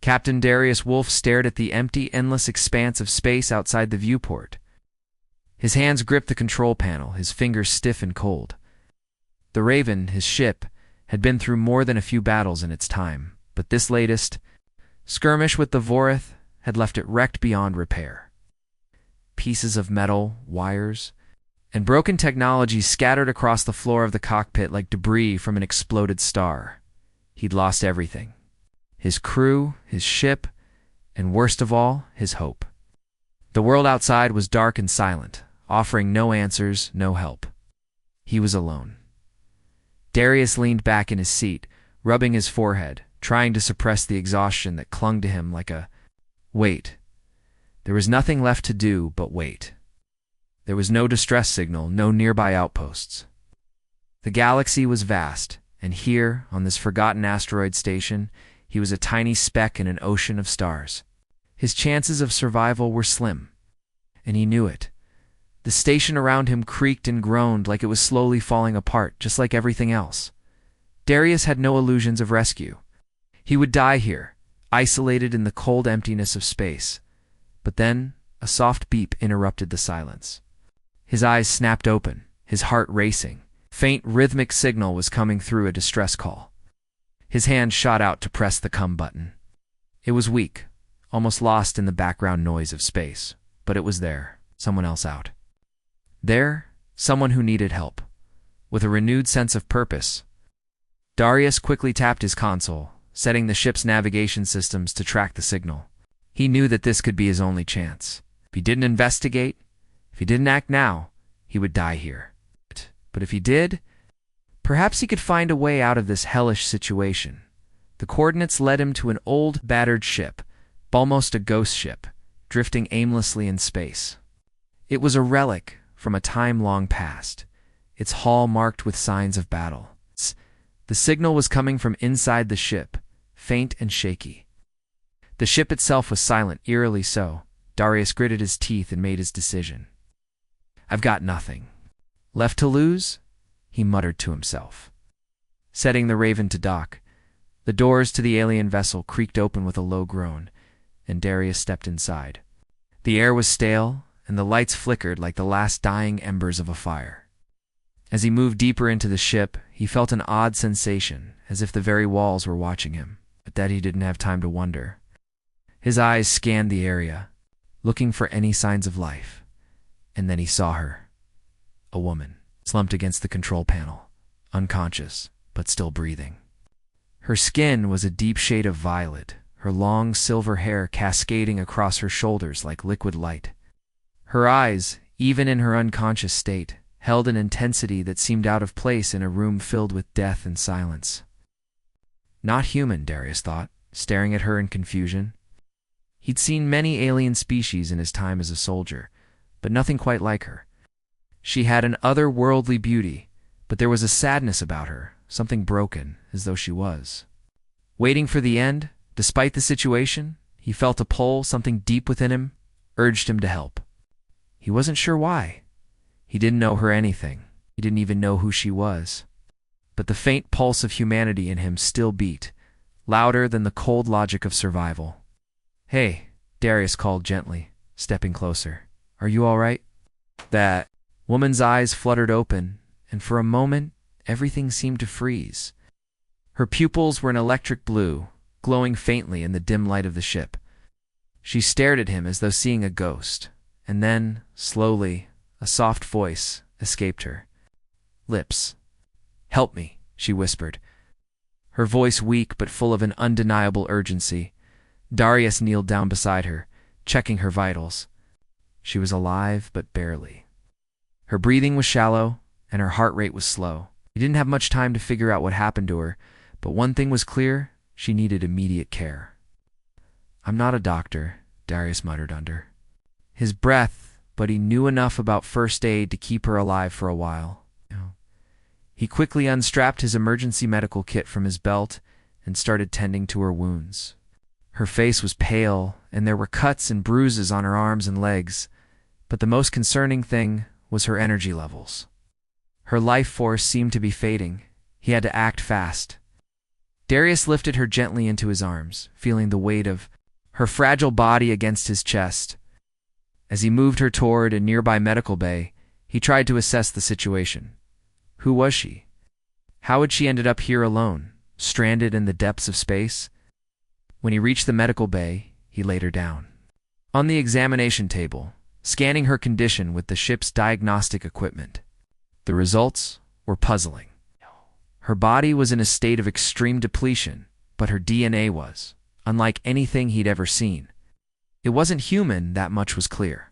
Captain Darius Wolf stared at the empty, endless expanse of space outside the viewport. His hands gripped the control panel, his fingers stiff and cold. The Raven, his ship, had been through more than a few battles in its time, but this latest skirmish with the Vorith had left it wrecked beyond repair. Pieces of metal, wires, and broken technology scattered across the floor of the cockpit like debris from an exploded star. He'd lost everything. His crew, his ship, and worst of all, his hope. The world outside was dark and silent, offering no answers, no help. He was alone. Darius leaned back in his seat, rubbing his forehead, trying to suppress the exhaustion that clung to him like a weight. There was nothing left to do but wait. There was no distress signal, no nearby outposts. The galaxy was vast, and here, on this forgotten asteroid station, he was a tiny speck in an ocean of stars. His chances of survival were slim, and he knew it. The station around him creaked and groaned like it was slowly falling apart, just like everything else. Darius had no illusions of rescue. He would die here, isolated in the cold emptiness of space. But then, a soft beep interrupted the silence. His eyes snapped open, his heart racing. Faint rhythmic signal was coming through a distress call. His hand shot out to press the come button. It was weak, almost lost in the background noise of space, but it was there, someone else out. There, someone who needed help. With a renewed sense of purpose, Darius quickly tapped his console, setting the ship's navigation systems to track the signal. He knew that this could be his only chance. If he didn't investigate, if he didn't act now, he would die here. But if he did, perhaps he could find a way out of this hellish situation. The coordinates led him to an old, battered ship, almost a ghost ship, drifting aimlessly in space. It was a relic from a time long past, its hull marked with signs of battle. The signal was coming from inside the ship, faint and shaky. The ship itself was silent, eerily so. Darius gritted his teeth and made his decision. "I've got nothing left to lose," he muttered to himself. Setting the Raven to dock, the doors to the alien vessel creaked open with a low groan, and Darius stepped inside. The air was stale, and the lights flickered like the last dying embers of a fire. As he moved deeper into the ship, he felt an odd sensation, as if the very walls were watching him, but that he didn't have time to wonder. His eyes scanned the area, looking for any signs of life, and then he saw her. A woman, slumped against the control panel, unconscious, but still breathing. Her skin was a deep shade of violet, her long silver hair cascading across her shoulders like liquid light. Her eyes, even in her unconscious state, held an intensity that seemed out of place in a room filled with death and silence. Not human, Darius thought, staring at her in confusion. He'd seen many alien species in his time as a soldier, but nothing quite like her. She had an otherworldly beauty, but there was a sadness about her, something broken, as though she was. Waiting for the end, despite the situation, he felt a pull, something deep within him, urged him to help. He wasn't sure why. He didn't know her anything. He didn't even know who she was. But the faint pulse of humanity in him still beat, louder than the cold logic of survival. "Hey," Darius called gently, stepping closer. "Are you all right?" That woman's eyes fluttered open, and for a moment, everything seemed to freeze. Her pupils were an electric blue, glowing faintly in the dim light of the ship. She stared at him as though seeing a ghost, and then, slowly, a soft voice escaped her lips. "Help me," she whispered. Her voice weak but full of an undeniable urgency. Darius kneeled down beside her, checking her vitals. She was alive, but barely. Her breathing was shallow, and her heart rate was slow. He didn't have much time to figure out what happened to her, but one thing was clear: she needed immediate care. "I'm not a doctor," Darius muttered under his breath, but he knew enough about first aid to keep her alive for a while. He quickly unstrapped his emergency medical kit from his belt and started tending to her wounds. Her face was pale, and there were cuts and bruises on her arms and legs, but the most concerning thing was her energy levels. Her life force seemed to be fading. He had to act fast. Darius lifted her gently into his arms, feeling the weight of her fragile body against his chest. As he moved her toward a nearby medical bay, he tried to assess the situation. Who was she? How had she ended up here alone, stranded in the depths of space? When he reached the medical bay, he laid her down on the examination table, scanning her condition with the ship's diagnostic equipment. The results were puzzling. Her body was in a state of extreme depletion, but her DNA was unlike anything he'd ever seen. It wasn't human, that much was clear.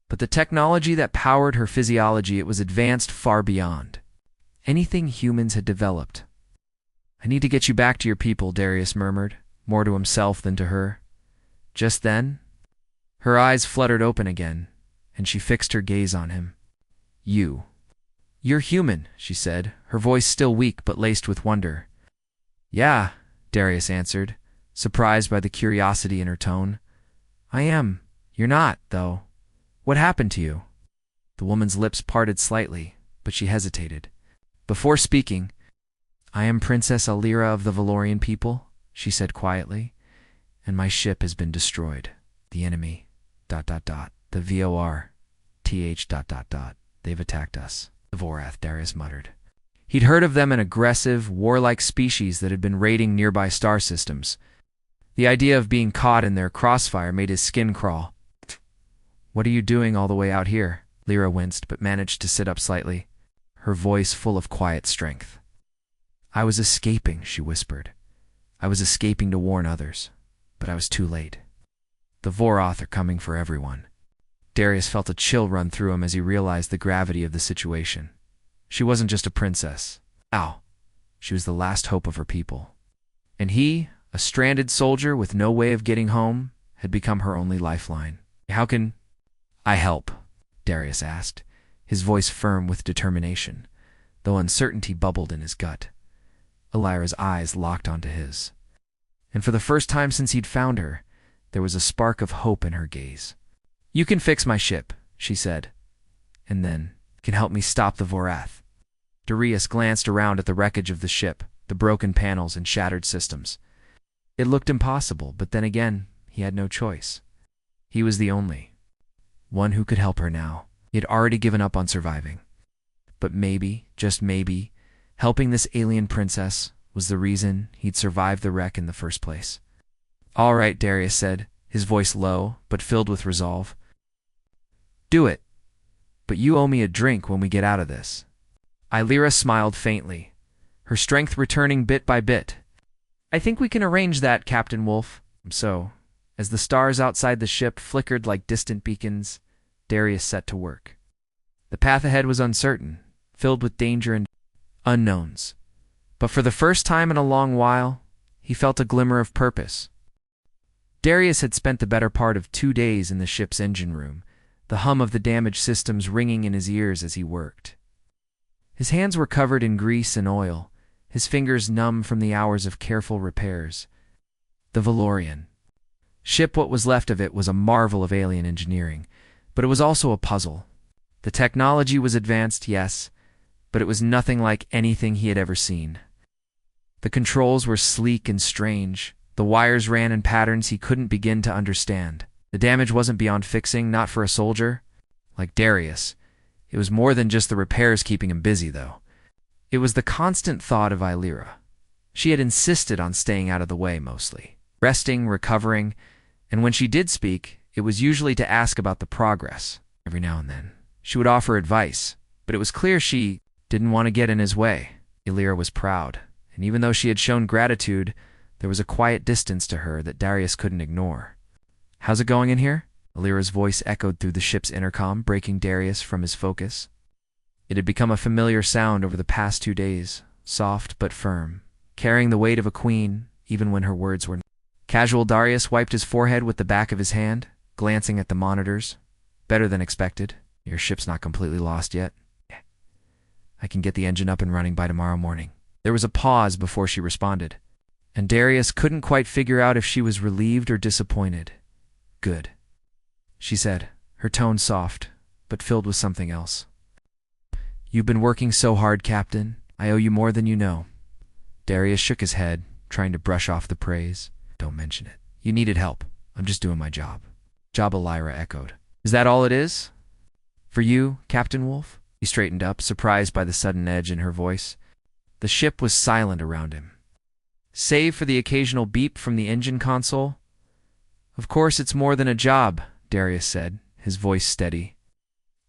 But the technology that powered her physiology, it was advanced far beyond anything humans had developed. "I need to get you back to your people," Darius murmured, more to himself than to her. Just then, her eyes fluttered open again, and she fixed her gaze on him. You're human," she said, her voice still weak but laced with wonder. "Yeah," Darius answered, surprised by the curiosity in her tone. "I am. You're not, though. What happened to you?" The woman's lips parted slightly, but she hesitated. Before speaking, "I am Princess Alira of the Valorian people," she said quietly, "and my ship has been destroyed. The enemy, ... the VOR, ... they've attacked us." "The Vorath," Darius muttered. He'd heard of them, an aggressive, warlike species that had been raiding nearby star systems. The idea of being caught in their crossfire made his skin crawl. "What are you doing all the way out here?" Lyra winced, but managed to sit up slightly, her voice full of quiet strength. "I was escaping," she whispered. "I was escaping to warn others, but I was too late. The Vorath are coming for everyone." Darius felt a chill run through him as he realized the gravity of the situation. She wasn't just a princess. She was the last hope of her people. And he, a stranded soldier with no way of getting home, had become her only lifeline. "How can I help?" Darius asked, his voice firm with determination, though uncertainty bubbled in his gut. Alira's eyes locked onto his. And for the first time since he'd found her, there was a spark of hope in her gaze. "You can fix my ship," she said, "and then can help me stop the Vorath." Darius glanced around at the wreckage of the ship, the broken panels and shattered systems. It looked impossible, but then again, he had no choice. He was the only one who could help her now. He had already given up on surviving. But maybe, just maybe, helping this alien princess was the reason he'd survived the wreck in the first place. "All right," Darius said, his voice low, but filled with resolve. "Do it. But you owe me a drink when we get out of this." Alira smiled faintly, her strength returning bit by bit. "I think we can arrange that, Captain Wolf." So, as the stars outside the ship flickered like distant beacons, Darius set to work. The path ahead was uncertain, filled with danger and unknowns. But for the first time in a long while, he felt a glimmer of purpose. Darius had spent the better part of 2 days in the ship's engine room, the hum of the damaged systems ringing in his ears as he worked. His hands were covered in grease and oil, his fingers numb from the hours of careful repairs. The Valorian ship, what was left of it, was a marvel of alien engineering, but it was also a puzzle. The technology was advanced, yes, but it was nothing like anything he had ever seen. The controls were sleek and strange. The wires ran in patterns he couldn't begin to understand. The damage wasn't beyond fixing, not for a soldier like Darius. It was more than just the repairs keeping him busy, though. It was the constant thought of Alira. She had insisted on staying out of the way mostly, resting, recovering, and when she did speak, it was usually to ask about the progress. Every now and then, she would offer advice, but it was clear she didn't want to get in his way. Alira was proud, and even though she had shown gratitude, there was a quiet distance to her that Darius couldn't ignore. "How's it going in here?" Alira's voice echoed through the ship's intercom, breaking Darius from his focus. It had become a familiar sound over the past 2 days, soft but firm, carrying the weight of a queen, even when her words were casual. Darius wiped his forehead with the back of his hand, glancing at the monitors. "Better than expected. Your ship's not completely lost yet. I can get the engine up and running by tomorrow morning." There was a pause before she responded, and Darius couldn't quite figure out if she was relieved or disappointed. "Good," she said, her tone soft, but filled with something else. "You've been working so hard, Captain. I owe you more than you know." Darius shook his head, trying to brush off the praise. Don't mention it. You needed help. I'm just doing my job. Job, Lyra echoed. Is that all it is? For you, Captain Wolf? He straightened up, surprised by the sudden edge in her voice. The ship was silent around him, save for the occasional beep from the engine console. Of course it's more than a job, Darius said, his voice steady.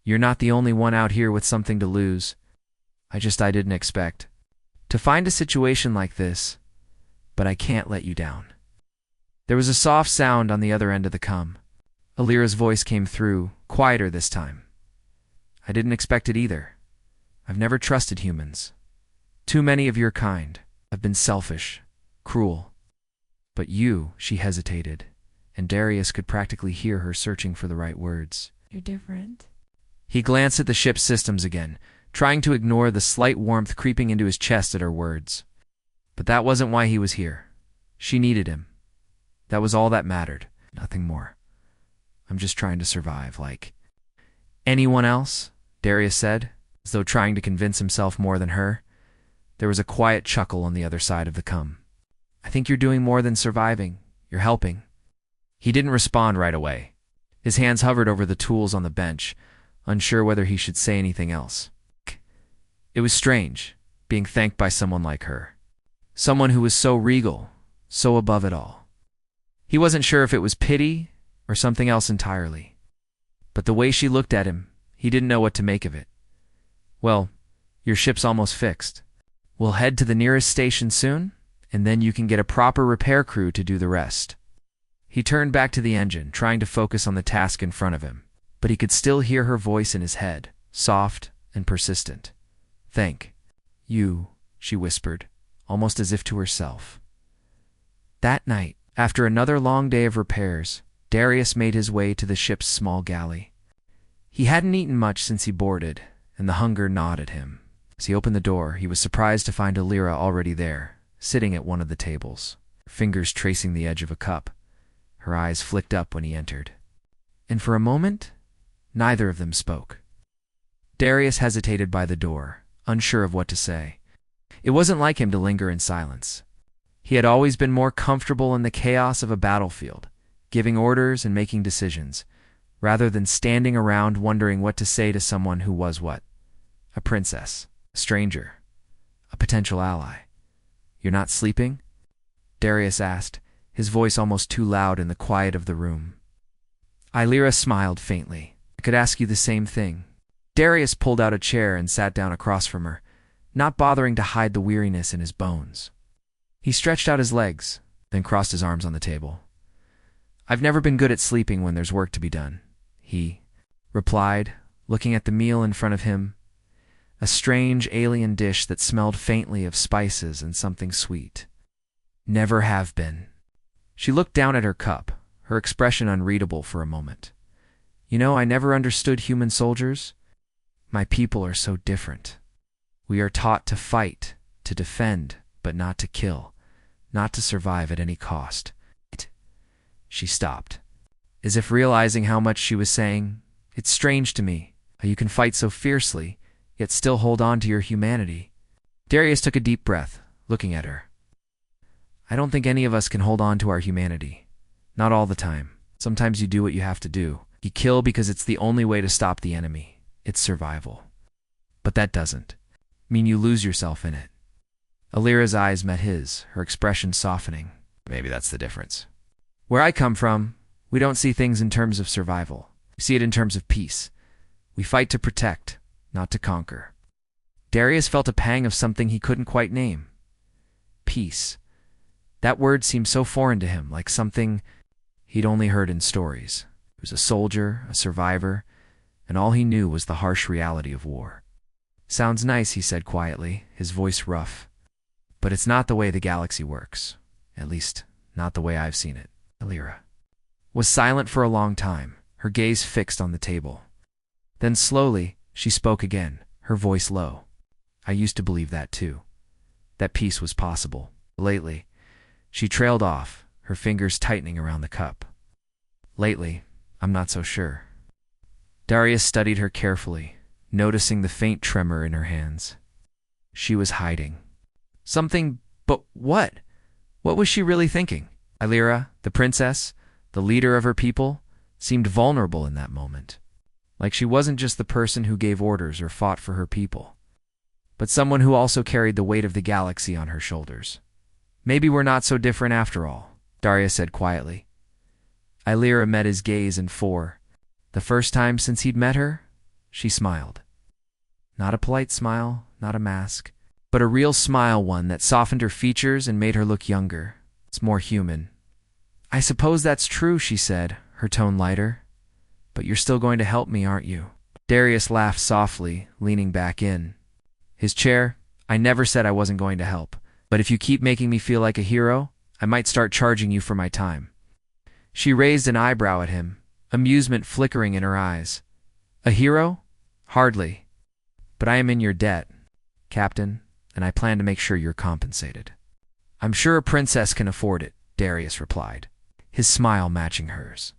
You're not the only one out here with something to lose. I didn't expect to find a situation like this, but I can't let you down. There was a soft sound on the other end of the comm. Alira's voice came through, quieter this time. I didn't expect it either. I've never trusted humans. Too many of your kind have been selfish, cruel. But you, she hesitated, and Darius could practically hear her searching for the right words. You're different. He glanced at the ship's systems again, trying to ignore the slight warmth creeping into his chest at her words. But that wasn't why he was here. She needed him. That was all that mattered, nothing more. I'm just trying to survive, like anyone else, Darius said, as though trying to convince himself more than her. There was a quiet chuckle on the other side of the comm. I think you're doing more than surviving. You're helping. He didn't respond right away. His hands hovered over the tools on the bench, unsure whether he should say anything else. It was strange, being thanked by someone like her. Someone who was so regal, so above it all. He wasn't sure if it was pity or something else entirely. But the way she looked at him, he didn't know what to make of it. Well, your ship's almost fixed. We'll head to the nearest station soon, and then you can get a proper repair crew to do the rest. He turned back to the engine, trying to focus on the task in front of him, but he could still hear her voice in his head, soft and persistent. Thank you, she whispered, almost as if to herself. That night, after another long day of repairs, Darius made his way to the ship's small galley. He hadn't eaten much since he boarded, and the hunger gnawed at him. As he opened the door, he was surprised to find Alira already there, sitting at one of the tables, her fingers tracing the edge of a cup. Her eyes flicked up when he entered. And for a moment, neither of them spoke. Darius hesitated by the door, unsure of what to say. It wasn't like him to linger in silence. He had always been more comfortable in the chaos of a battlefield, giving orders and making decisions, rather than standing around wondering what to say to someone who was what? A princess, a stranger, a potential ally. You're not sleeping? Darius asked, his voice almost too loud in the quiet of the room. Alira smiled faintly. I could ask you the same thing. Darius pulled out a chair and sat down across from her, not bothering to hide the weariness in his bones. He stretched out his legs, then crossed his arms on the table. I've never been good at sleeping when there's work to be done, he replied, looking at the meal in front of him, a strange alien dish that smelled faintly of spices and something sweet. Never have been. She looked down at her cup, her expression unreadable for a moment. You know, I never understood human soldiers. My people are so different. We are taught to fight, to defend, but not to kill, not to survive at any cost. She stopped, as if realizing how much she was saying. It's strange to me how you can fight so fiercely, yet still hold on to your humanity. Darius took a deep breath, looking at her. I don't think any of us can hold on to our humanity. Not all the time. Sometimes you do what you have to do. You kill because it's the only way to stop the enemy. It's survival. But that doesn't mean you lose yourself in it. Alira's eyes met his, her expression softening. Maybe that's the difference. Where I come from, we don't see things in terms of survival. We see it in terms of peace. We fight to protect, not to conquer. Darius felt a pang of something he couldn't quite name. Peace. That word seemed so foreign to him, like something he'd only heard in stories. He was a soldier, a survivor, and all he knew was the harsh reality of war. Sounds nice, he said quietly, his voice rough. But it's not the way the galaxy works. At least, not the way I've seen it. Alira was silent for a long time, her gaze fixed on the table. Then slowly, she spoke again, her voice low. I used to believe that too. That peace was possible. Lately, she trailed off, her fingers tightening around the cup. Lately, I'm not so sure. Darius studied her carefully, noticing the faint tremor in her hands. She was hiding. Something, but what? What was she really thinking? Illyra, the princess, the leader of her people, seemed vulnerable in that moment. Like she wasn't just the person who gave orders or fought for her people, but someone who also carried the weight of the galaxy on her shoulders. Maybe we're not so different after all, Darius said quietly. Illyra met his gaze, and for the first time since he'd met her, she smiled. Not a polite smile, not a mask, but a real smile, one that softened her features and made her look younger. It's more human. I suppose that's true, she said, her tone lighter. But you're still going to help me, aren't you? Darius laughed softly, leaning back in his chair. I never said I wasn't going to help, but if you keep making me feel like a hero, I might start charging you for my time. She raised an eyebrow at him, amusement flickering in her eyes. A hero? Hardly. But I am in your debt, Captain, and I plan to make sure you're compensated. I'm sure a princess can afford it, Darius replied, his smile matching hers.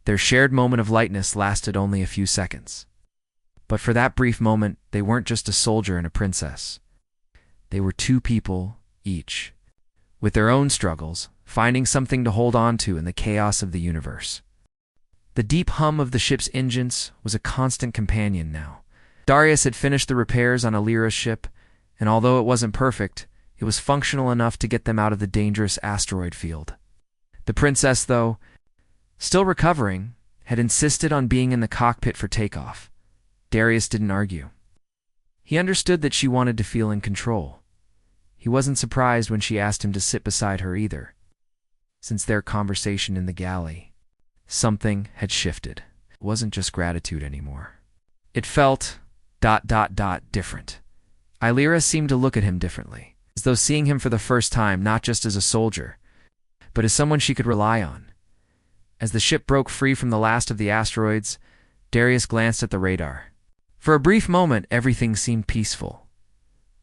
Their shared moment of lightness lasted only a few seconds. But for that brief moment, they weren't just a soldier and a princess. They were two people, each, with their own struggles, finding something to hold on to in the chaos of the universe. The deep hum of the ship's engines was a constant companion now. Darius had finished the repairs on Illyra's ship, and although it wasn't perfect, it was functional enough to get them out of the dangerous asteroid field. The princess, though, still recovering, had insisted on being in the cockpit for takeoff. Darius didn't argue. He understood that she wanted to feel in control. He wasn't surprised when she asked him to sit beside her either. Since their conversation in the galley, something had shifted. It wasn't just gratitude anymore. It felt ... different. Illyra seemed to look at him differently, as though seeing him for the first time not just as a soldier, but as someone she could rely on. As the ship broke free from the last of the asteroids, Darius glanced at the radar. For a brief moment, everything seemed peaceful.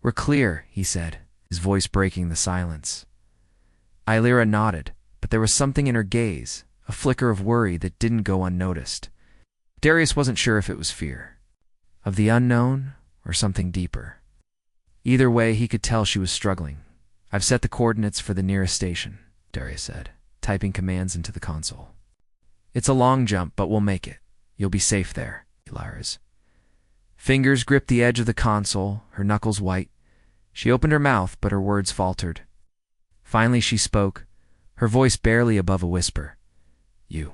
We're clear, he said, his voice breaking the silence. Illyra nodded, but there was something in her gaze, a flicker of worry that didn't go unnoticed. Darius wasn't sure if it was fear of the unknown or something deeper. Either way, he could tell she was struggling. I've set the coordinates for the nearest station, Darius said, typing commands into the console. It's a long jump, but we'll make it. You'll be safe there, Illyra's fingers gripped the edge of the console, her knuckles white. She opened her mouth, but her words faltered. Finally she spoke, her voice barely above a whisper. You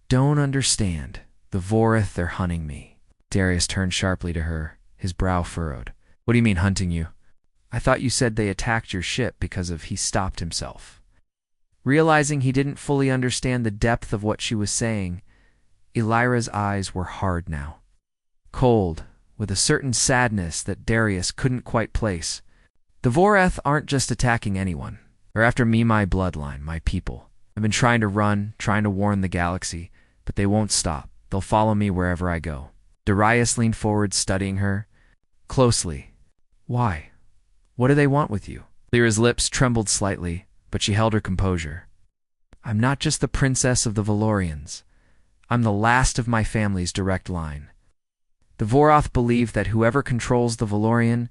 don't understand. The Vorith, they're hunting me. Darius turned sharply to her, his brow furrowed. What do you mean, hunting you? I thought you said they attacked your ship because of... He stopped himself. Realizing he didn't fully understand the depth of what she was saying, Illyra's eyes were hard now. Cold, with a certain sadness that Darius couldn't quite place. The Voreth aren't just attacking anyone. They're after me, my bloodline, my people. I've been trying to run, trying to warn the galaxy, but they won't stop. They'll follow me wherever I go. Darius leaned forward, studying her closely. Why? What do they want with you? Lyra's lips trembled slightly, but she held her composure. I'm not just the princess of the Valorians. I'm the last of my family's direct line. The Voroth believe that whoever controls the Valorian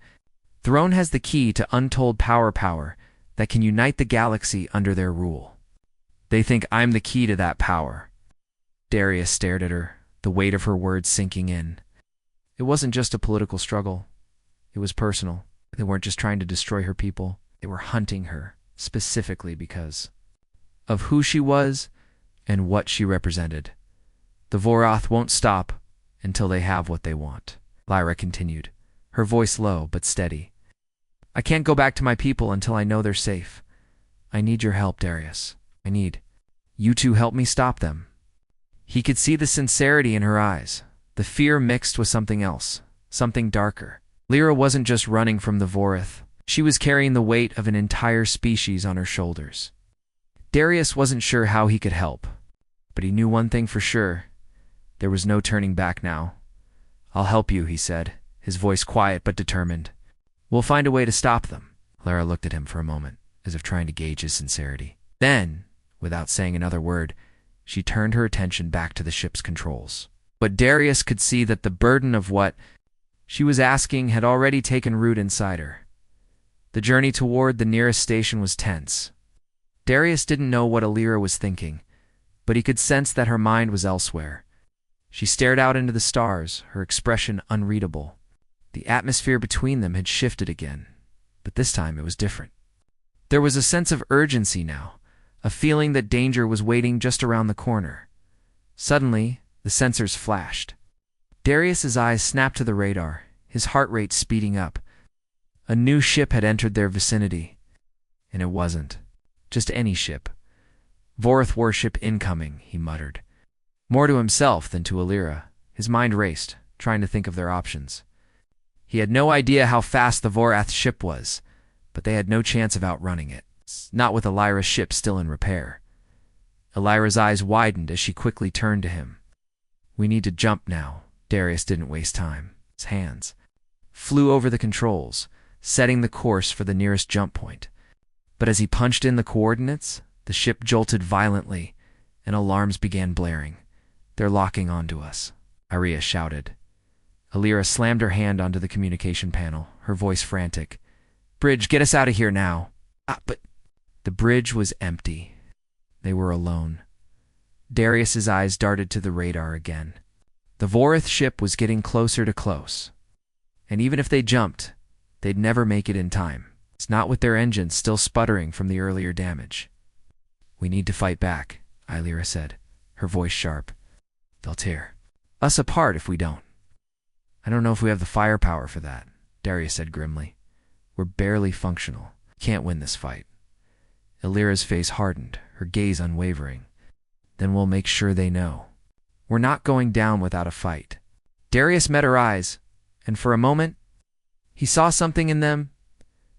throne has the key to untold power that can unite the galaxy under their rule. They think I'm the key to that power. Darius stared at her, the weight of her words sinking in. It wasn't just a political struggle. It was personal. They weren't just trying to destroy her people. They were hunting her, specifically because of who she was and what she represented. The Voroth won't stop until they have what they want, Lyra continued, her voice low but steady. I can't go back to my people until I know they're safe. I need your help, Darius. I need you to help me stop them. He could see the sincerity in her eyes, the fear mixed with something else, something darker. Lyra wasn't just running from the Vorith. She was carrying the weight of an entire species on her shoulders. Darius wasn't sure how he could help, but he knew one thing for sure. There was no turning back now. I'll help you, he said, his voice quiet but determined. We'll find a way to stop them. Lyra looked at him for a moment, as if trying to gauge his sincerity. Then, without saying another word, she turned her attention back to the ship's controls. But Darius could see that the burden of what she was asking had already taken root inside her. The journey toward the nearest station was tense. Darius didn't know what Alira was thinking, but he could sense that her mind was elsewhere. She stared out into the stars, her expression unreadable. The atmosphere between them had shifted again, but this time it was different. There was a sense of urgency now, a feeling that danger was waiting just around the corner. Suddenly, the sensors flashed. Darius's eyes snapped to the radar, his heart rate speeding up. A new ship had entered their vicinity. And it wasn't just any ship. Vorith warship incoming, he muttered. More to himself than to Alira, his mind raced, trying to think of their options. He had no idea how fast the Vorath ship was, but they had no chance of outrunning it, not with Alira's ship still in repair. Alira's eyes widened as she quickly turned to him. We need to jump now. Darius didn't waste time. His hands flew over the controls, setting the course for the nearest jump point. But as he punched in the coordinates, the ship jolted violently, and alarms began blaring. They're locking onto us, Aria shouted. Alira slammed her hand onto the communication panel, her voice frantic. Bridge, get us out of here now. But the bridge was empty. They were alone. Darius's eyes darted to the radar again. The Vorith ship was getting closer to close. And even if they jumped, they'd never make it in time. It's not with their engines still sputtering from the earlier damage. We need to fight back, Alira said, her voice sharp. They'll tear us apart if we don't. I don't know if we have the firepower for that, Darius said grimly. We're barely functional. Can't win this fight. Alira's face hardened, her gaze unwavering. Then we'll make sure they know. We're not going down without a fight. Darius met her eyes, and for a moment, he saw something in them,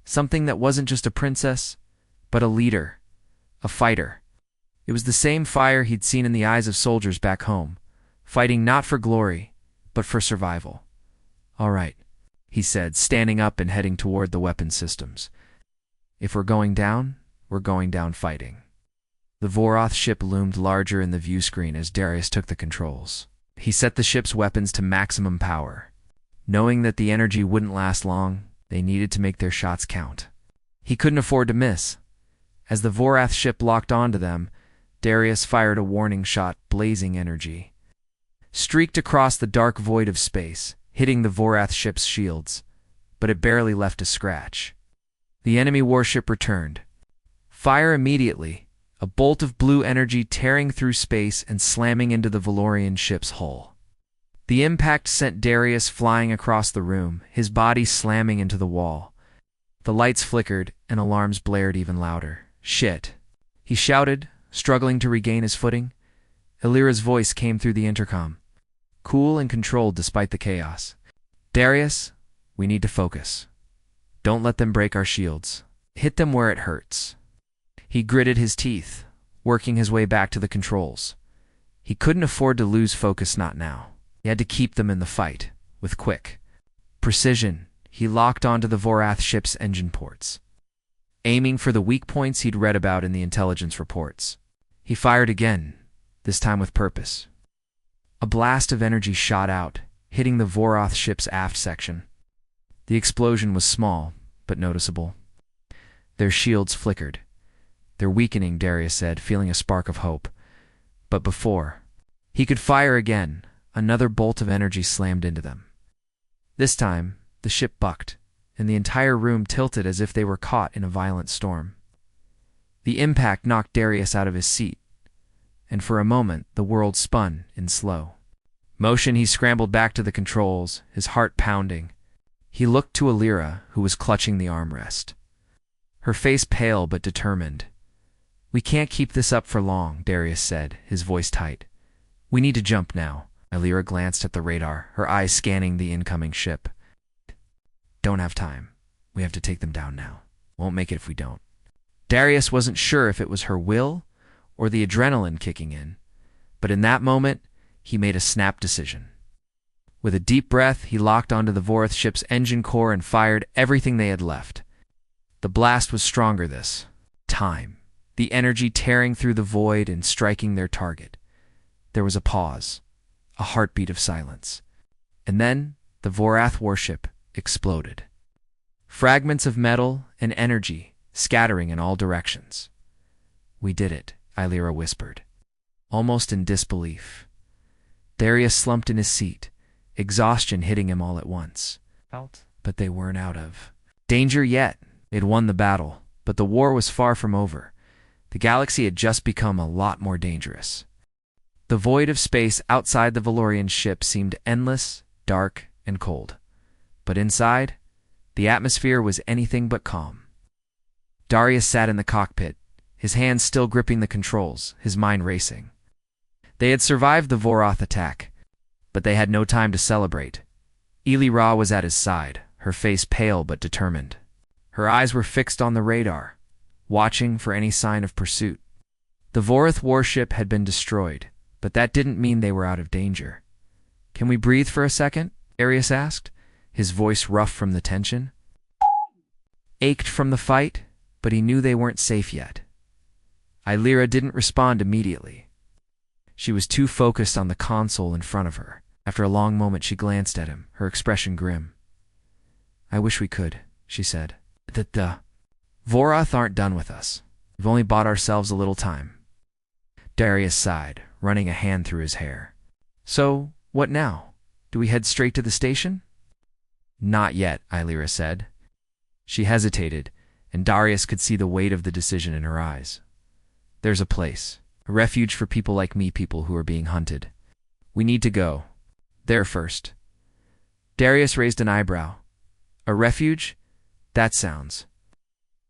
something that wasn't just a princess, but a leader, a fighter. It was the same fire he'd seen in the eyes of soldiers back home, fighting not for glory, but for survival. All right, he said, standing up and heading toward the weapon systems. If we're going down fighting. The Vorath ship loomed larger in the view screen as Darius took the controls. He set the ship's weapons to maximum power. Knowing that the energy wouldn't last long, they needed to make their shots count. He couldn't afford to miss. As the Vorath ship locked onto them, Darius fired a warning shot, blazing energy. Streaked across the dark void of space, hitting the Vorath ship's shields, but it barely left a scratch. The enemy warship returned. Fire immediately, a bolt of blue energy tearing through space and slamming into the Valorian ship's hull. The impact sent Darius flying across the room, his body slamming into the wall. The lights flickered, and alarms blared even louder. Shit, he shouted, struggling to regain his footing. Alira's voice came through the intercom, cool and controlled despite the chaos. Darius, we need to focus. Don't let them break our shields. Hit them where it hurts. He gritted his teeth, working his way back to the controls. He couldn't afford to lose focus, not now. He had to keep them in the fight, with quick precision. He locked onto the Vorath ship's engine ports, aiming for the weak points he'd read about in the intelligence reports. He fired again, this time with purpose. A blast of energy shot out, hitting the Vorath ship's aft section. The explosion was small, but noticeable. Their shields flickered. They're weakening, Darius said, feeling a spark of hope. But before he could fire again, another bolt of energy slammed into them. This time, the ship bucked, and the entire room tilted as if they were caught in a violent storm. The impact knocked Darius out of his seat, and for a moment the world spun in slow motion. He scrambled back to the controls, his heart pounding. He looked to Alira, who was clutching the armrest, her face pale but determined. We can't keep this up for long, Darius said, his voice tight. We need to jump now. Alira glanced at the radar, her eyes scanning the incoming ship. Don't have time. We have to take them down now. Won't make it if we don't. Darius wasn't sure if it was her will or the adrenaline kicking in, but in that moment, he made a snap decision. With a deep breath, he locked onto the Vorith ship's engine core and fired everything they had left. The blast was stronger this time, the energy tearing through the void and striking their target. There was a pause, a heartbeat of silence, and then the Vorath warship exploded. Fragments of metal and energy scattering in all directions. We did it, Illyra whispered, almost in disbelief. Darius slumped in his seat, exhaustion hitting him all at once. But they weren't out of danger yet. They'd won the battle, but the war was far from over. The galaxy had just become a lot more dangerous. The void of space outside the Valorian ship seemed endless, dark, and cold. But inside, the atmosphere was anything but calm. Darius sat in the cockpit, his hands still gripping the controls, his mind racing. They had survived the Voroth attack, but they had no time to celebrate. Illyra was at his side, her face pale but determined. Her eyes were fixed on the radar, watching for any sign of pursuit. The Voroth warship had been destroyed, but that didn't mean they were out of danger. "Can we breathe for a second?" Darius asked, his voice rough from the tension. Ached from the fight, but he knew they weren't safe yet. Illyra didn't respond immediately. She was too focused on the console in front of her. After a long moment, she glanced at him, her expression grim. "I wish we could," she said. The Voroth aren't done with us. We've only bought ourselves a little time." Darius sighed, running a hand through his hair. "So, what now? Do we head straight to the station?" "Not yet," Illyra said. She hesitated, and Darius could see the weight of the decision in her eyes. "There's a place, a refuge for people like me, people who are being hunted. We need to go there first." Darius raised an eyebrow. "A refuge? That sounds."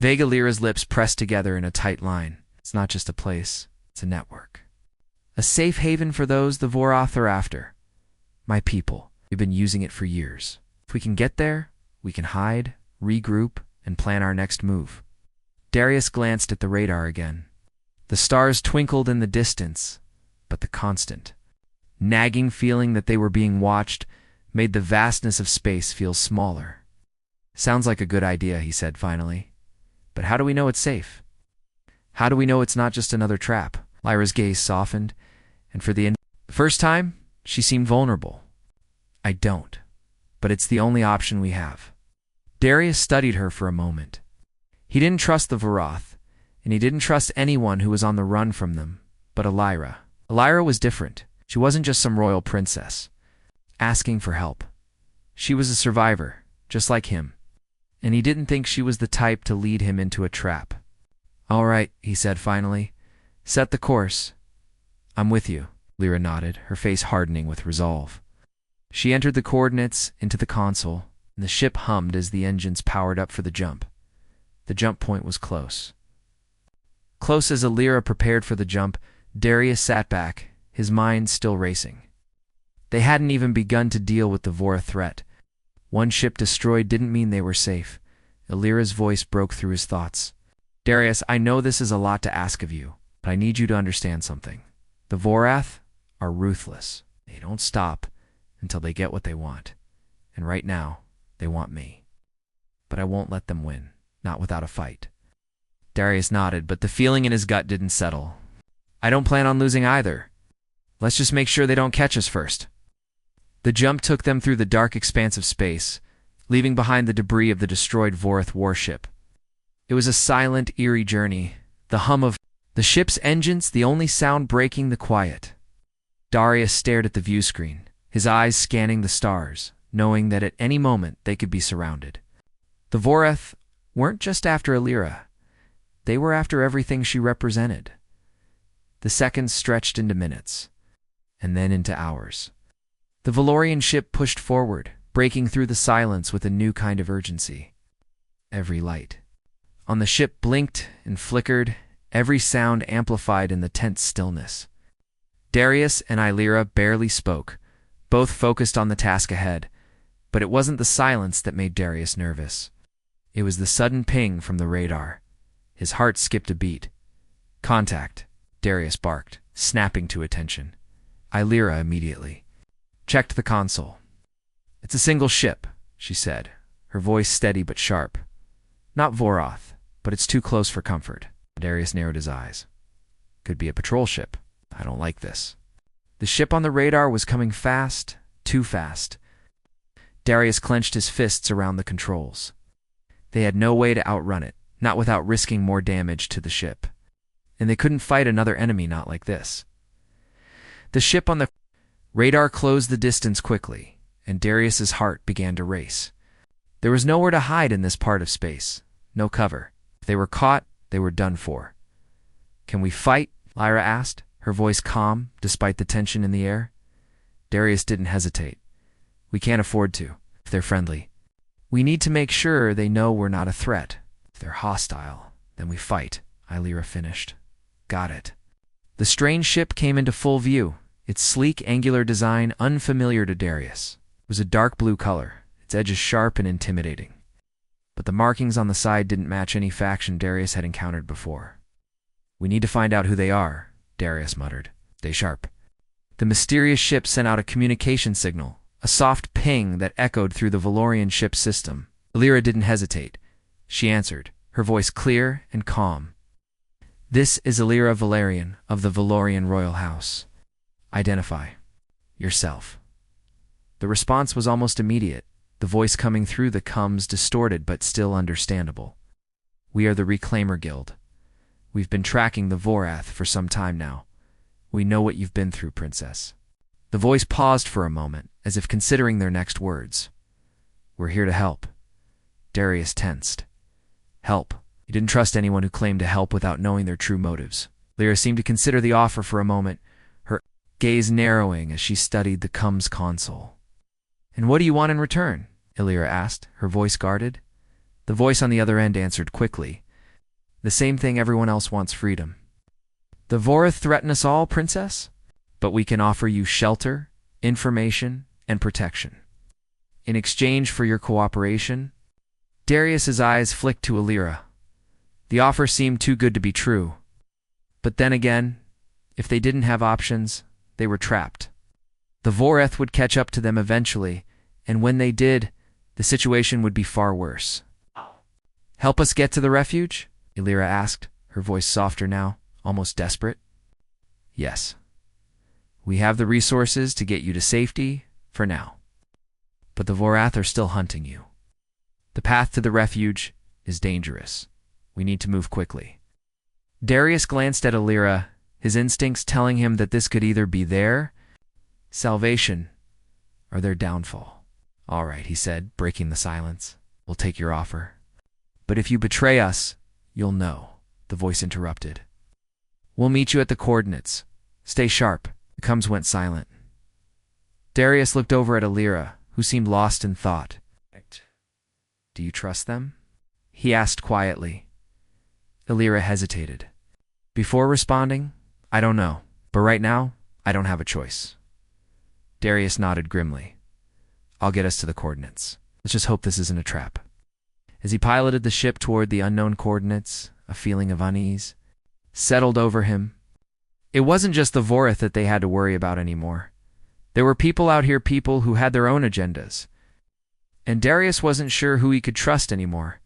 Illyra's lips pressed together in a tight line. "It's not just a place, it's a network. A safe haven for those the Voroth are after. My people, we've been using it for years. If we can get there, we can hide, regroup, and plan our next move." Darius glanced at the radar again. The stars twinkled in the distance, but the constant, nagging feeling that they were being watched made the vastness of space feel smaller. "Sounds like a good idea," he said finally. "But how do we know it's safe? How do we know it's not just another trap?" Lyra's gaze softened, and for the first time, she seemed vulnerable. "I don't, but it's the only option we have." Darius studied her for a moment. He didn't trust the Voroth, and he didn't trust anyone who was on the run from them, but Illyra. Illyra was different. She wasn't just some royal princess asking for help. She was a survivor, just like him, and he didn't think she was the type to lead him into a trap. "All right," he said finally. "Set the course." "I'm with you," Illyra nodded, her face hardening with resolve. She entered the coordinates into the console, and the ship hummed as the engines powered up for the jump. The jump point was close. Close as Illyra prepared for the jump, Darius sat back, his mind still racing. They hadn't even begun to deal with the Voroth threat. One ship destroyed didn't mean they were safe. Illyra's voice broke through his thoughts. "Darius, I know this is a lot to ask of you, but I need you to understand something. The Voroth are ruthless. They don't stop until they get what they want. And right now, they want me. But I won't let them win, not without a fight." Darius nodded, but the feeling in his gut didn't settle. "I don't plan on losing either. Let's just make sure they don't catch us first." The jump took them through the dark expanse of space, leaving behind the debris of the destroyed Voroth warship. It was a silent, eerie journey, the hum of the ship's engines the only sound breaking the quiet. Darius stared at the view screen, his eyes scanning the stars, knowing that at any moment they could be surrounded. The Voroth weren't just after Illyra. They were after everything she represented. The seconds stretched into minutes, and then into hours. The Valorian ship pushed forward, breaking through the silence with a new kind of urgency. Every light on the ship blinked and flickered, every sound amplified in the tense stillness. Darius and Illyra barely spoke, both focused on the task ahead, but it wasn't the silence that made Darius nervous. It was the sudden ping from the radar. His heart skipped a beat. "Contact," Darius barked, snapping to attention. Illyra immediately checked the console. "It's a single ship," she said, her voice steady but sharp. "Not Voroth, but it's too close for comfort." Darius narrowed his eyes. "Could be a patrol ship. I don't like this." The ship on the radar was coming fast, too fast. Darius clenched his fists around the controls. They had no way to outrun it, not without risking more damage to the ship. and they couldn't fight another enemy not like this. The ship on the radar closed the distance quickly, and Darius's heart began to race. There was nowhere to hide in this part of space, no cover. If they were caught, they were done for. "Can we fight?" Lyra asked, her voice calm despite the tension in the air. Darius didn't hesitate. "We can't afford to, if they're friendly. We need to make sure they know we're not a threat. If they're hostile, then we fight," Lyra finished. "Got it." The strange ship came into full view, its sleek, angular design unfamiliar to Darius. It was a dark blue color, its edges sharp and intimidating. But the markings on the side didn't match any faction Darius had encountered before. "We need to find out who they are," Darius muttered. "Stay sharp." The mysterious ship sent out a communication signal, a soft ping that echoed through the Valorian ship's system. Lyra didn't hesitate. She answered, her voice clear and calm. "This is Lyra Valerian of the Valorian Royal House. Identify yourself." The response was almost immediate, the voice coming through the comms distorted but still understandable. "We are the Reclaimer Guild. We've been tracking the Vorath for some time now. We know what you've been through, Princess." The voice paused for a moment, as if considering their next words. "We're here to help." Darius tensed. Help. He didn't trust anyone who claimed to help without knowing their true motives. Lyra seemed to consider the offer for a moment, her gaze narrowing as she studied the comms console. "And what do you want in return?" Lyra asked, her voice guarded. The voice on the other end answered quickly. "The same thing everyone else wants: freedom. The Vorath threaten us all, Princess, but we can offer you shelter, information, and protection. In exchange for your cooperation." Darius's eyes flicked to Lyra. The offer seemed too good to be true. But then again, if they didn't have options, they were trapped. The Vorath would catch up to them eventually, and when they did, the situation would be far worse. "Help us get to the refuge?" Lyra asked, her voice softer now, almost desperate. "Yes. We have the resources to get you to safety, for now. But the Vorath are still hunting you. The path to the refuge is dangerous. We need to move quickly." Darius glanced at Lyra, his instincts telling him that this could either be their salvation or their downfall. "All right," he said, breaking the silence. "We'll take your offer. But if you betray us, you'll know," the voice interrupted. "We'll meet you at the coordinates. Stay sharp." The comms went silent. Darius looked over at Lyra, who seemed lost in thought. "Do you trust them?" he asked quietly. Lyra hesitated. Before responding, "I don't know, but right now, I don't have a choice." Darius nodded grimly. "I'll get us to the coordinates. Let's just hope this isn't a trap." As he piloted the ship toward the unknown coordinates, a feeling of unease settled over him. It wasn't just the Vorath that they had to worry about anymore. There were people out here, people who had their own agendas. And Darius wasn't sure who he could trust anymore.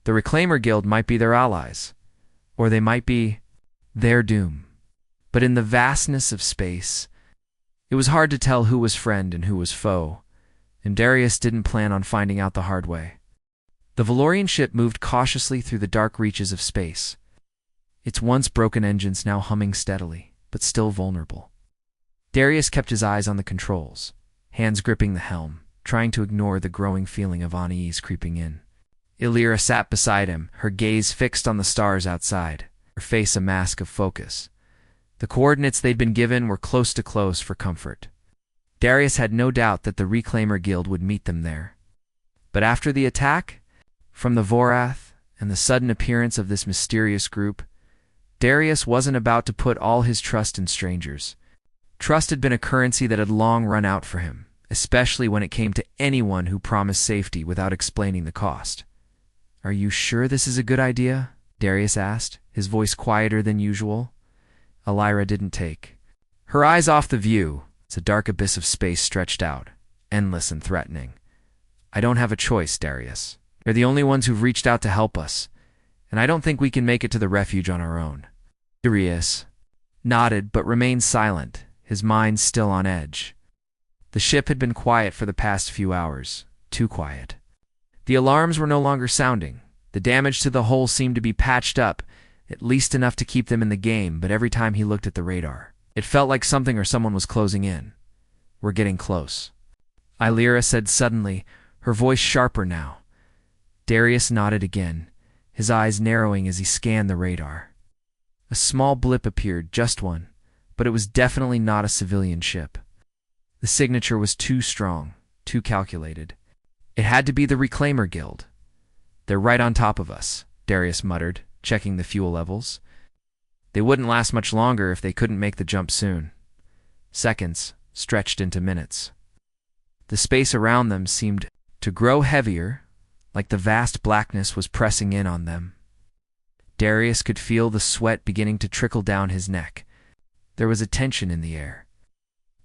The Reclaimer Guild might be their allies, or they might be their doom. But in the vastness of space, it was hard to tell who was friend and who was foe, and Darius didn't plan on finding out the hard way. The Valorian ship moved cautiously through the dark reaches of space, its once broken engines now humming steadily, but still vulnerable. Darius kept his eyes on the controls, hands gripping the helm, trying to ignore the growing feeling of unease creeping in. Lyra sat beside him, her gaze fixed on the stars outside, her face a mask of focus. The coordinates they'd been given were close to close for comfort. Darius had no doubt that the Reclaimer Guild would meet them there. But after the attack, from the Vorath and the sudden appearance of this mysterious group, Darius wasn't about to put all his trust in strangers. Trust had been a currency that had long run out for him, especially when it came to anyone who promised safety without explaining the cost. "Are you sure this is a good idea?" Darius asked, his voice quieter than usual. Lyra didn't take her eyes off the view. It's a dark abyss of space stretched out, endless and threatening. "I don't have a choice, Darius. They're the only ones who've reached out to help us, and I don't think we can make it to the refuge on our own." Darius nodded but remained silent, his mind still on edge. The ship had been quiet for the past few hours, too quiet. The alarms were no longer sounding. The damage to the hull seemed to be patched up, At least enough to keep them in the game, but every time he looked at the radar, it felt like something or someone was closing in. We're getting close, Illyra said suddenly, her voice sharper now. Darius nodded again, his eyes narrowing as he scanned the radar. A small blip appeared, just one, but it was definitely not a civilian ship. The signature was too strong, too calculated. It had to be the Reclaimer Guild. They're right on top of us, Darius muttered, checking the fuel levels. They wouldn't last much longer if they couldn't make the jump soon. Seconds stretched into minutes. The space around them seemed to grow heavier, like the vast blackness was pressing in on them. Darius could feel the sweat beginning to trickle down his neck. There was a tension in the air,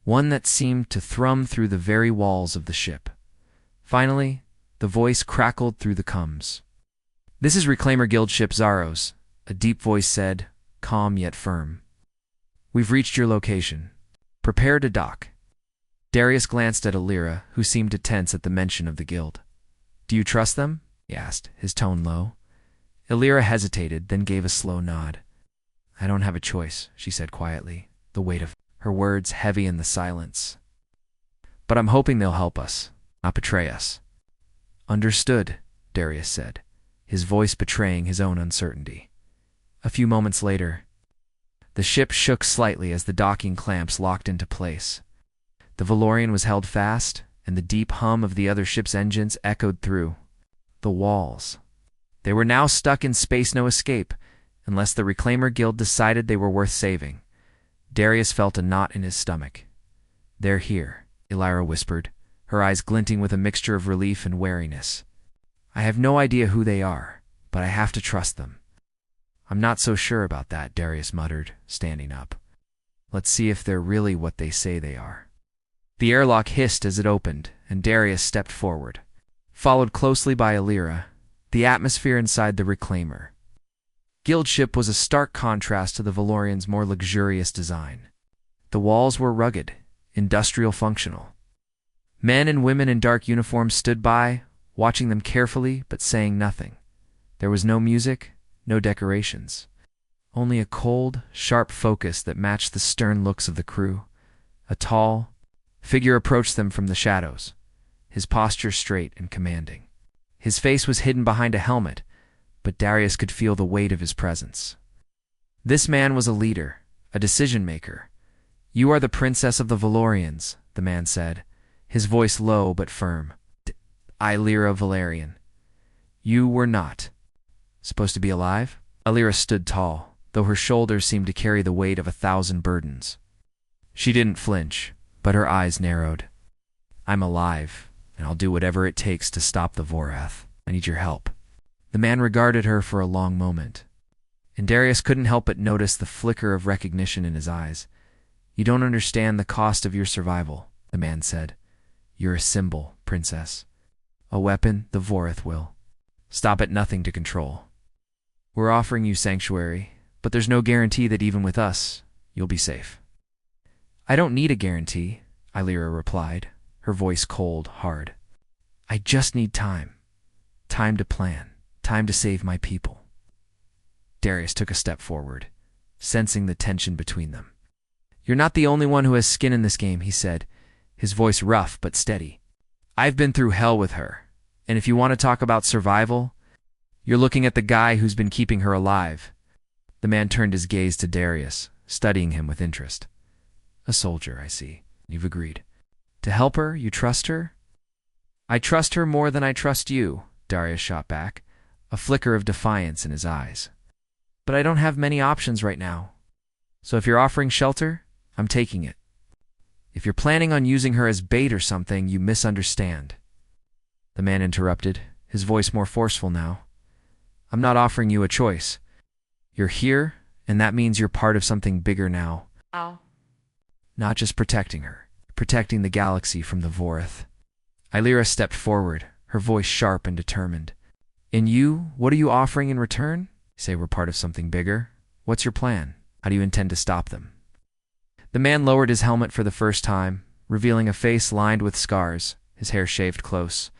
one that seemed to thrum through the very walls of the ship. Finally, the voice crackled through the comms. "This is Reclaimer Guild ship Zaros," a deep voice said, calm yet firm. "We've reached your location. Prepare to dock." Darius glanced at Illyra, who seemed to tense at the mention of the guild. "Do you trust them?" he asked, his tone low. Illyra hesitated, then gave a slow nod. "I don't have a choice," she said quietly, the weight of her words heavy in the silence. "But I'm hoping they'll help us, not betray us." "Understood," Darius said, his voice betraying his own uncertainty. A few moments later, the ship shook slightly as the docking clamps locked into place. The Valorian was held fast, and the deep hum of the other ship's engines echoed through the walls. They were now stuck in space, no escape, unless the Reclaimer Guild decided they were worth saving. Darius felt a knot in his stomach. "They're here," Illyra whispered, her eyes glinting with a mixture of relief and wariness. "I have no idea who they are, but I have to trust them." "I'm not so sure about that," Darius muttered, standing up. "Let's see if they're really what they say they are." The airlock hissed as it opened, and Darius stepped forward, followed closely by Illyra. The atmosphere inside the Reclaimer Guild ship was a stark contrast to the Valorian's more luxurious design. The walls were rugged, industrial functional. Men and women in dark uniforms stood by, watching them carefully but saying nothing. There was no music, no decorations. Only a cold, sharp focus that matched the stern looks of the crew. A tall figure approached them from the shadows, his posture straight and commanding. His face was hidden behind a helmet, but Darius could feel the weight of his presence. This man was a leader, a decision-maker. "You are the princess of the Valorians," the man said, his voice low but firm. "Illyra Valerian. You were not supposed to be alive?" Illyra stood tall, though her shoulders seemed to carry the weight of 1,000 burdens. She didn't flinch, but her eyes narrowed. "I'm alive, and I'll do whatever it takes to stop the Vorath. I need your help." The man regarded her for a long moment, and Darius couldn't help but notice the flicker of recognition in his eyes. "You don't understand the cost of your survival," the man said. "You're a symbol, princess. A weapon the Vorath will stop at nothing to control. We're offering you sanctuary, but there's no guarantee that even with us, you'll be safe." "I don't need a guarantee," Illyra replied, her voice cold, hard. "I just need time. Time to plan. Time to save my people." Darius took a step forward, sensing the tension between them. "You're not the only one who has skin in this game," he said, his voice rough but steady. "I've been through hell with her, and if you want to talk about survival, you're looking at the guy who's been keeping her alive." The man turned his gaze to Darius, studying him with interest. "A soldier, I see. You've agreed. To help her, you trust her?" "I trust her more than I trust you," Darius shot back, a flicker of defiance in his eyes. "But I don't have many options right now. So if you're offering shelter, I'm taking it. If you're planning on using her as bait or something, you misunderstand." The man interrupted, his voice more forceful now. "I'm not offering you a choice. You're here, and that means you're part of something bigger now. Oh. Not just protecting her, protecting the galaxy from the Vorath." Illyra stepped forward, her voice sharp and determined. "And you, what are you offering in return? You say we're part of something bigger. What's your plan? How do you intend to stop them?" The man lowered his helmet for the first time, revealing a face lined with scars, his hair shaved close.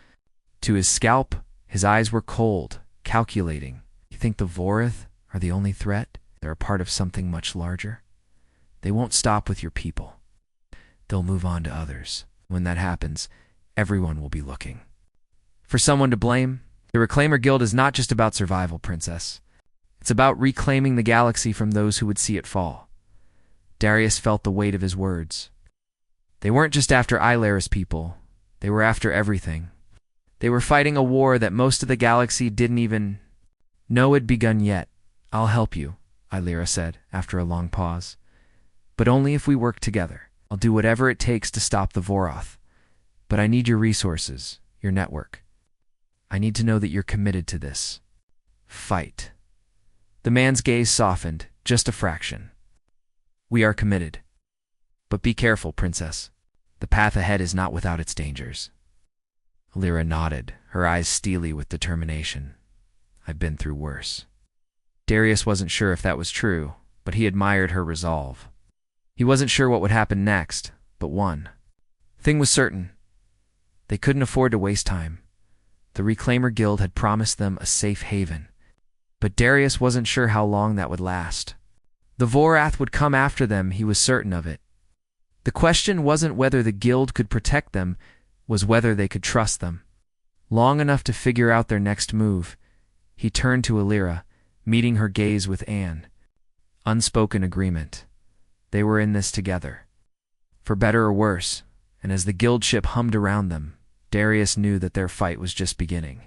To his scalp, his eyes were cold, calculating. "You think the Vorath are the only threat. They're a part of something much larger. They won't stop with your people. They'll move on to others. When that happens, everyone will be looking for someone to blame. The Reclaimer Guild is not just about survival, Princess. It's about reclaiming the galaxy from those who would see it fall. Darius felt the weight of his words. They weren't just after Ilaris people. They were after everything. They were fighting a war that most of the galaxy didn't even know had begun yet. I'll help you, Illyra said, after a long pause. But only if we work together. I'll do whatever it takes to stop the Voroth. But I need your resources, your network. I need to know that you're committed to this fight. The man's gaze softened, just a fraction. We are committed. But be careful, Princess. The path ahead is not without its dangers. Illyra nodded, her eyes steely with determination. I've been through worse. Darius wasn't sure if that was true, but he admired her resolve. He wasn't sure what would happen next, but one thing was certain. They couldn't afford to waste time. The Reclaimer Guild had promised them a safe haven, but Darius wasn't sure how long that would last. The Vorath would come after them, he was certain of it. The question wasn't whether the guild could protect them, was whether they could trust them. Long enough to figure out their next move, he turned to Illyra, meeting her gaze with Anne. Unspoken agreement. They were in this together. For better or worse, and as the guild ship hummed around them, Darius knew that their fight was just beginning.